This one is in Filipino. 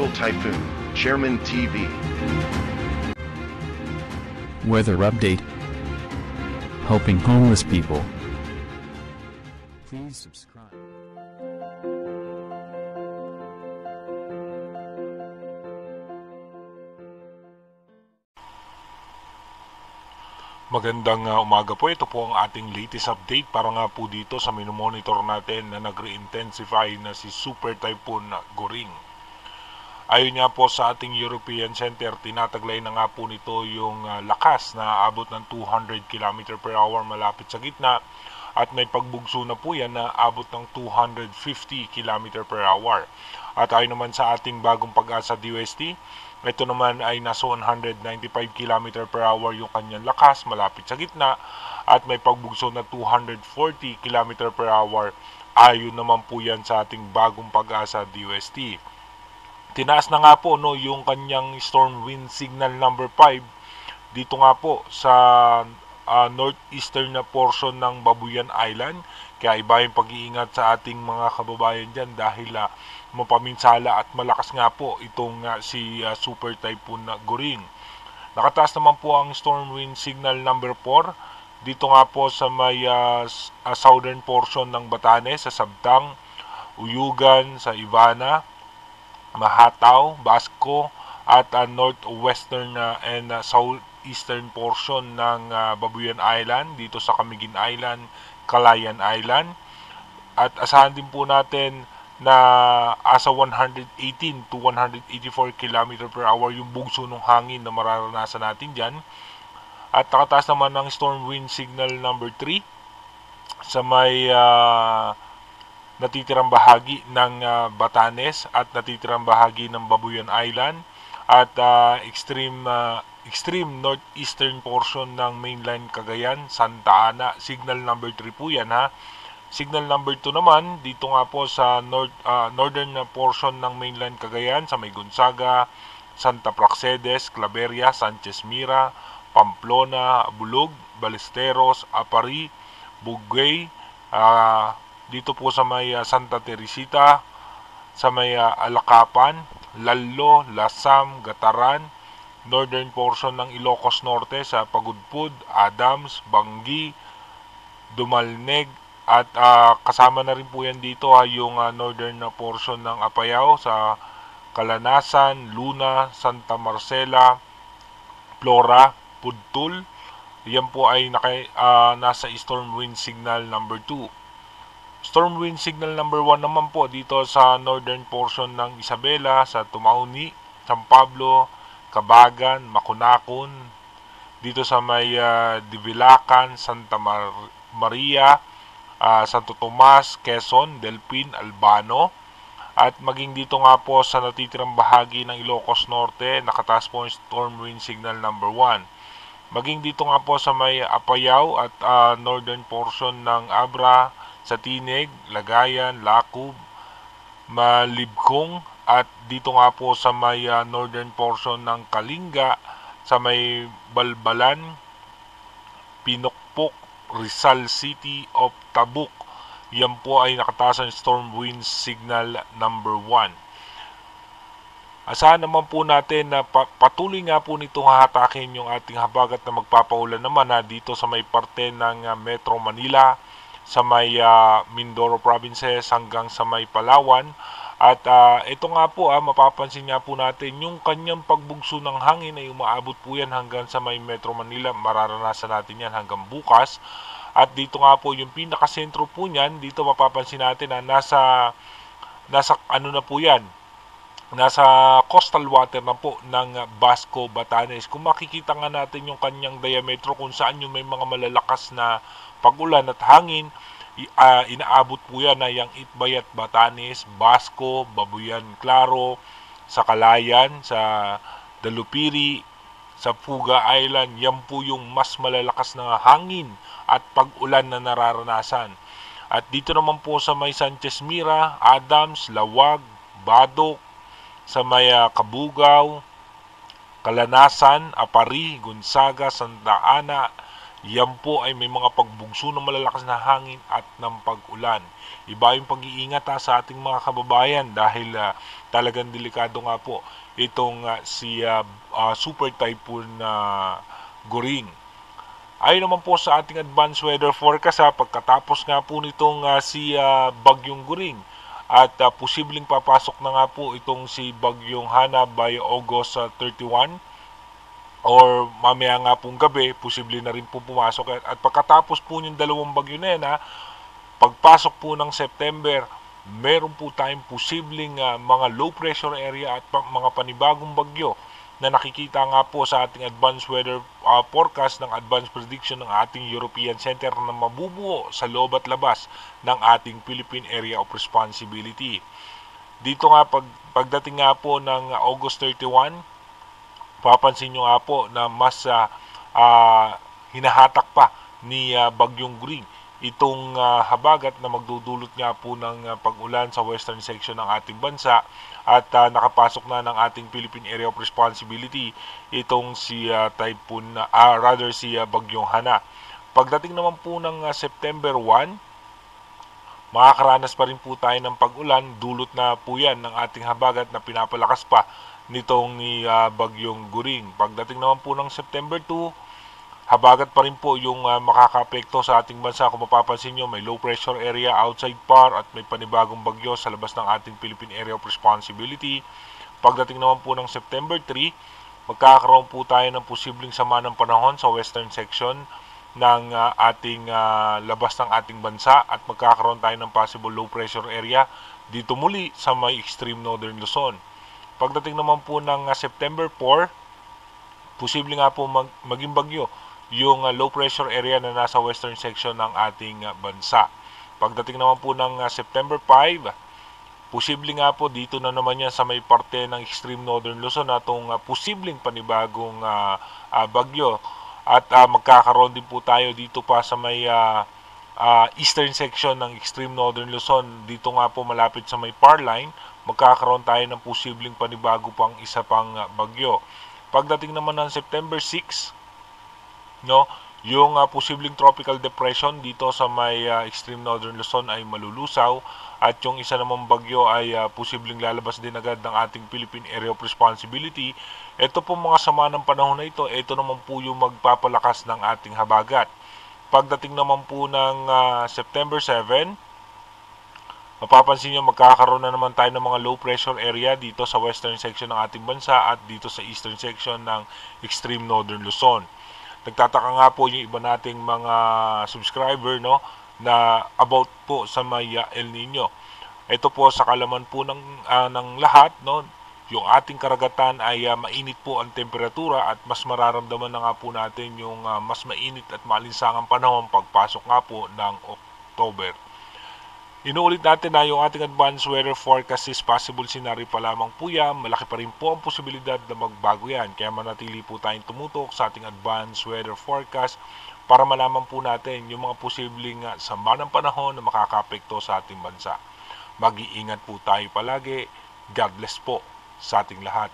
Tropical Typhoon, Chairman TV. Weather update. Helping homeless people. Please subscribe. Magandang umaga po. Ito po ang ating latest update para nga po dito sa minomonitor natin na nagre-intensify na si Super Typhoon Goring. Ayon nga po sa ating European Center, tinataglay na nga po nito yung lakas na abot ng 200 km per hour malapit sa gitna at may pagbugso na po yan na abot ng 250 km per hour. At ayon naman sa ating bagong pag-asa DOST, ito naman ay nasa 195 km per hour yung kanyang lakas malapit sa gitna at may pagbugso na 240 km per hour ayon naman po yan sa ating bagong pag-asa DOST. Tinaas na nga po yung kanyang storm wind signal number 5 dito nga po sa northeastern na portion ng Babuyan Island. Kaya iba yung pag-iingat sa ating mga kababayan dyan dahil mapaminsala at malakas nga po itong si Super Typhoon Goring. Nakataas naman po ang storm wind signal number 4 dito nga po sa may southern portion ng Batanes, sa Sabtang, Uyugan, sa Ivana, Mahataw, Basco at northwestern and southeastern portion ng Babuyan Island dito sa Camiguin Island, Calayan Island. At asahan din po natin na asa 118 to 184 km per hour yung bugso ng hangin na mararanasan natin dyan. At nakataas naman ng storm wind signal number 3 sa may natitirang bahagi ng Batanes at natitirang bahagi ng Babuyan Island at extreme northeastern portion ng mainland Cagayan, Santa Ana. Signal number 3 po yan ha. Signal number 2 naman dito nga po sa northern portion ng mainland Cagayan, sa may Gonzaga, Santa Praxedes, Claveria, Sanchez Mira, Pamplona, Bulog, Balesteros, Apari, Bugay, dito po sa may Santa Teresita, sa may Alakapan, Lalo, Lasam, Gataran, northern portion ng Ilocos Norte sa Pagudpud, Adams, Bangi, Dumalneg, at kasama na rin po yan dito yung northern portion ng Apayao sa Kalanasan, Luna, Santa Marcela, Flora, Pudtul. Yan po ay nasa storm wind signal number 2. Storm wind signal number 1 naman po dito sa northern portion ng Isabela, sa Tumauni, San Pablo, Cabagan, Makunakon, dito sa may Divilacan, Santa Maria, Santo Tomas, Quezon, Delpin, Albano, at maging dito nga po sa natitirang bahagi ng Ilocos Norte, nakataas po ang storm wind signal number 1. Maging dito nga po sa may Apayao at northern portion ng Abra, sa Tineg, Lagayan, Lacub, Malibkong, at dito nga po sa may northern portion ng Kalinga, sa may Balbalan, Pinokpok, Rizal City of Tabuk. Yan po ay nakataas ang storm wind signal number 1. Asahan naman po natin na patuloy nga po nitong hahatakin yung ating habagat na magpapaulan naman dito sa may parte ng Metro Manila, sa may Mindoro provinces hanggang sa may Palawan. At ito nga po mapapansin nga po natin yung kanyang pagbugso ng hangin ay umaabot po yan hanggang sa may Metro Manila. Mararanasan natin yan hanggang bukas. At dito nga po yung pinakasentro po niyan, dito mapapansin natin na nasa ano na po yan, nasa coastal water na po ng Basco, Batanes. Kung makikita nga natin yung kanyang diametro kung saan yung may mga malalakas na pag-ulan at hangin, inaabot po yan na yung Itbayat, Batanes, Basco, Babuyan Claro, sa Calayan, sa Dalupiri, sa Puga Island. Yan po yung mas malalakas na hangin at pag-ulan na nararanasan. At dito naman po sa may Sanchez Mira, Adams, Lawag, Badok, sa may Kabugaw, Kalanasan, Apari, Gonzaga, Santa Ana, Yan po ay may mga pagbugso ng malalakas na hangin at ng pag-ulan. Iba yung pag-iingat sa ating mga kababayan dahil talagang delikado nga po itong si Super Typhoon Goring. Ayon naman po sa ating advanced weather forecast, pagkatapos nga po nitong si Bagyong Goring at posibleng papasok na nga po itong si Bagyong Hana by August 31 or mamaya nga pong gabi, posible na rin po pumasok. At pagkatapos po yung dalawang bagyo na yan, pagpasok po ng September, meron po tayong posibleng mga low pressure area at mga panibagong bagyo na nakikita nga po sa ating advanced weather forecast ng advanced prediction ng ating European Center na mabubuo sa loob at labas ng ating Philippine Area of Responsibility. Dito nga pagdating nga po ng August 31, papansin nyo nga po na mas hinahatak pa ni Bagyong Goring itong habagat na magdudulot nga po ng pag-ulan sa western section ng ating bansa at nakapasok na ng ating Philippine Area of Responsibility itong si si Bagyong Hana. Pagdating naman po ng September 1, makakaranas pa rin po tayo ng pag-ulan, dulot na po yan ng ating habagat na pinapalakas pa nitong ni Bagyong Goring. Pagdating naman po ng September 2, habagat pa rin po yung makakaapekto sa ating bansa. Kung mapapansin nyo, may low pressure area outside PAR at may panibagong bagyo sa labas ng ating Philippine Area of Responsibility. Pagdating naman po ng September 3, magkakaroon po tayo ng posibleng sama ng panahon sa western section ng ating labas ng ating bansa at magkakaroon tayo ng possible low pressure area dito muli sa may extreme northern Luzon. Pagdating naman po ng September 4, posible nga po maging bagyo yung low pressure area na nasa western section ng ating bansa. Pagdating naman po ng September 5, posible nga po dito na naman yan sa may parte ng extreme northern Luzon na itong posibleng panibagong bagyo. At magkakaroon din po tayo dito pa sa may eastern section ng extreme northern Luzon. Dito nga po malapit sa may PAR line, magkakaroon tayo ng posibleng panibago pang isa pang bagyo. Pagdating naman ng September 6, yung posibleng tropical depression dito sa may extreme northern Luzon ay malulusaw at yung isa namang bagyo ay posibleng lalabas din agad ng ating Philippine Area of Responsibility. Ito po mga sama ng panahon na ito naman po yung magpapalakas ng ating habagat. Pagdating naman po ng September 7, mapapansin nyo magkakaroon na naman tayo ng mga low pressure area dito sa western section ng ating bansa at dito sa eastern section ng extreme northern Luzon. Nagtataka nga po yung iba nating mga subscriber na about po sa may El Nino. Ito po sa kalaman po ng lahat, yung ating karagatan ay mainit po ang temperatura at mas mararamdaman na nga po natin yung mas mainit at malinsangang panahon pagpasok nga po ng October. Inuulit natin na yung ating advanced weather forecast is possible scenario pa lamang po yan. Malaki pa rin po ang posibilidad na magbago yan. Kaya manatili po tayong tumutok sa ating advanced weather forecast para malaman po natin yung mga posibleng sama ng panahon na makakaapekto sa ating bansa. Mag-iingat po tayo palagi. God bless po sa ating lahat.